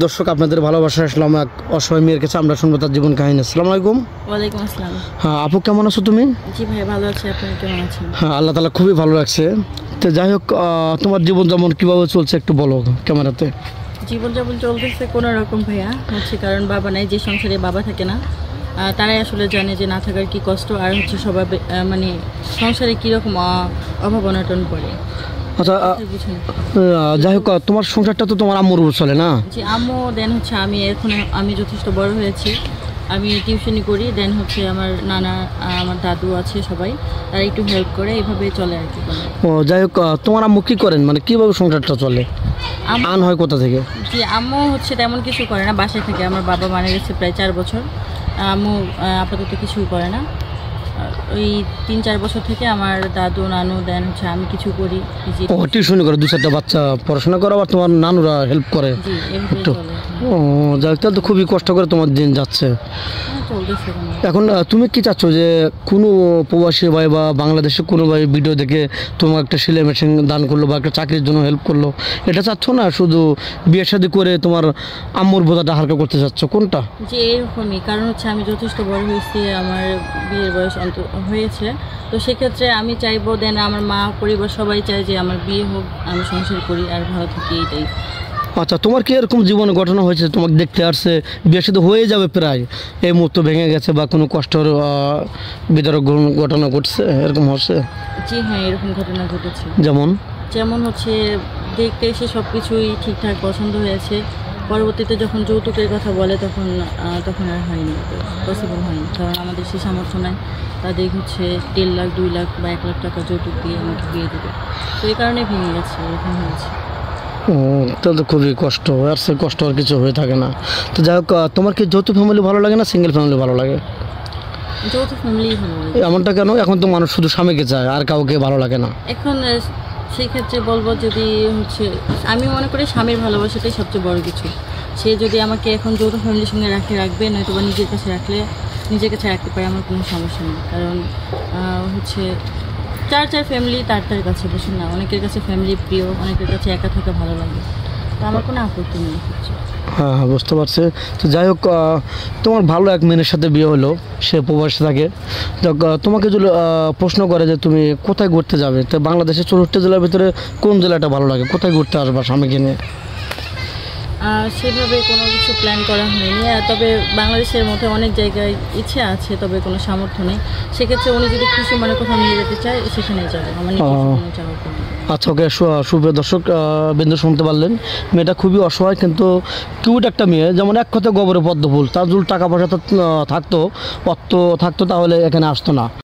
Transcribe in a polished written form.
দর্শক আপনাদের ভালোবাসা আসলাম এক অসহায় মেয়ের কাছে। আমরা শুনবো তার জীবন কাহিনী। আসসালামু আলাইকুম। ওয়ালাইকুম আসসালাম। হ্যাঁ আপু, কেমন আছো তুমি? জি ভাই, ভালো আছি। আপনি কেমন আছেন? হ্যাঁ, আল্লাহ তাআলা খুবই ভালো রাখছে। তো যাই হোক, তোমার জীবন যেমন কীভাবে চলছে একটু বলো ক্যামেরাতে। জীবনযাপন চলতেছে কোনো রকম ভাইয়া, কারণ বাবা নাই। যে সংসারে বাবা থাকে না, তারাই আসলে জানে যে না থাকার কি কষ্ট, আর সবাই সংসারে কীরকম অভাব অনটন পড়ে। আচ্ছা, যাই হোক, তোমার সংসারটা তো তোমার আম্মুর উপর চলে না? জি, আম্মু দেন আমি যথেষ্ট বড় হয়েছি, আমি টিউশনি করি। দেন আমার নানা, আমার দাদু আছে, সবাই তারা একটু হেল্প করে, এইভাবে চলে আর কি। ও যাই হোক, তোমার আম্মু কী করেন, মানে কীভাবে সংসারটা চলে? আন হয় কোথা থেকে? জি, আম্মু তেমন কিছু করে না, বাসায় থেকে। আমার বাবা মারা গেছে প্রায় 4 বছর। আম্মু আপাতত কিছুই করে না। ওই 3-4 বছর থেকে আমার দাদু নানু দেন আমি কিছু করি। ও টিউশনি করে 2-4টা বাচ্চা পড়াশোনা করো, আবার তোমার নানুরা হেল্প করে একটু। ও যাই হোক, তাহলে তো খুবই কষ্ট করে তোমার দিন যাচ্ছে। এখন তুমি কি চাচ্ছ যে কোনো প্রবাসী ভাই বা বাংলাদেশে কোনো ভাই ভিডিও দেখে তোমার একটা সেলাই মেশিন দান করলো বা একটা চাকরির জন্য হেল্প করলো, এটা চাচ্ছ না শুধু বিয়ে শাদী করে তোমার আম্মুর বোঝাটা হালকা করতে চাচ্ছ, কোনটা? যে এরকমই, কারণ আমি যথেষ্ট বড় হয়েছি, আমার বিয়ের বয়স হয়েছে। তো সেক্ষেত্রে আমি চাইবো, দেন আমার মা পরিবার সবাই চায় যে আমার বিয়ে হোক, আমি সংসার করি আর ভালো থাকি, এইটাই। আচ্ছা, তোমার কি এরকম জীবনে ঘটনা হয়েছে তোমাকে দেখতে আসছে, বিয়ে সাথে হয়ে যাবে প্রায়, এই মুহূর্তে ভেঙে গেছে বা কোনো কষ্টের বিতরক ঘটনা ঘটছে, এরকম হচ্ছে? জি হ্যাঁ, এরকম ঘটনা ঘটেছে। যেমন দেখতে এসে সব কিছুই ঠিকঠাক পছন্দ হয়েছে, পরবর্তীতে যখন যৌতুকের কথা বলে তখন আর হয়নি, পসিবল হয়নি। কারণ আমাদের সে সামর্থ্য নাই, তাদের 1.5 লাখ 2 লাখ বা 1 লাখ টাকা যৌতুক দিয়ে আমাকে বিয়ে দেবে। তো এই কারণে ভেঙে গেছে, এরকম হয়েছে। ও তাহলে তো খুবই কষ্ট, আর সে কষ্ট আর কিছু হয়ে থাকে না। তো যাই হোক, তোমার কি যৌথ ফ্যামিলি ভালো লাগে না সিঙ্গেল ফ্যামিলি ভালো লাগে? যৌথ ফ্যামিলি ভালো লাগে। এমনটা কেন? এখন তো মানুষ শুধু স্বামীকে চায়, আর কাউকে ভালো লাগে না। এখন সেই ক্ষেত্রে বলবো, যদি আমি মনে করি স্বামীর ভালোবাসাটাই সবচেয়ে বড় কিছু। সে যদি আমাকে এখন যৌথ ফ্যামিলির সঙ্গে রাখবে, নয়তো বা নিজের কাছে রাখতে পারে, আমার কোনো সমস্যা নেই। কারণ চার ফ্যামিলি তার কাছে বসে না, অনেকের কাছে ফ্যামিলি প্রিয়, অনেকের কাছে একা থাকা ভালো লাগে। তো আমার কোনো আপত্তি নেই। হ্যাঁ হ্যাঁ, বুঝতে পারছি। তো যাই হোক, তোমার ভালো এক মেয়ের সাথে বিয়ে হলো, সে প্রবাসে থাকে। তোমাকে যদি প্রশ্ন করে যে তুমি কোথায় ঘুরতে যাবে, তো বাংলাদেশের 64 জেলার ভিতরে কোন জেলাটা ভালো লাগে, কোথায় ঘুরতে আসবা স্বামীকে নিয়ে? সেভাবে কোনো কিছু প্ল্যান করা হয়নি, তবে বাংলাদেশের মধ্যে অনেক জায়গায় ইচ্ছে আছে, তবে কোনো সামর্থ্য নেই। সেক্ষেত্রে উনি যদি খুশি মনে কোথাও নিয়ে যেতে চায়, সেখানেই যাবে। আমার আচ্ছা, ওকে। সুপ্রিয় দর্শক বিন্দু শুনতে পারলেন, মেয়েটা খুবই অসহায় কিন্তু কিউট একটা মেয়ে। যেমন এক কথা গোবরে পদ্ম ফুল, তার যদি টাকা পয়সা থাকতো, অর্থ থাকতো, তাহলে এখানে আসতো না।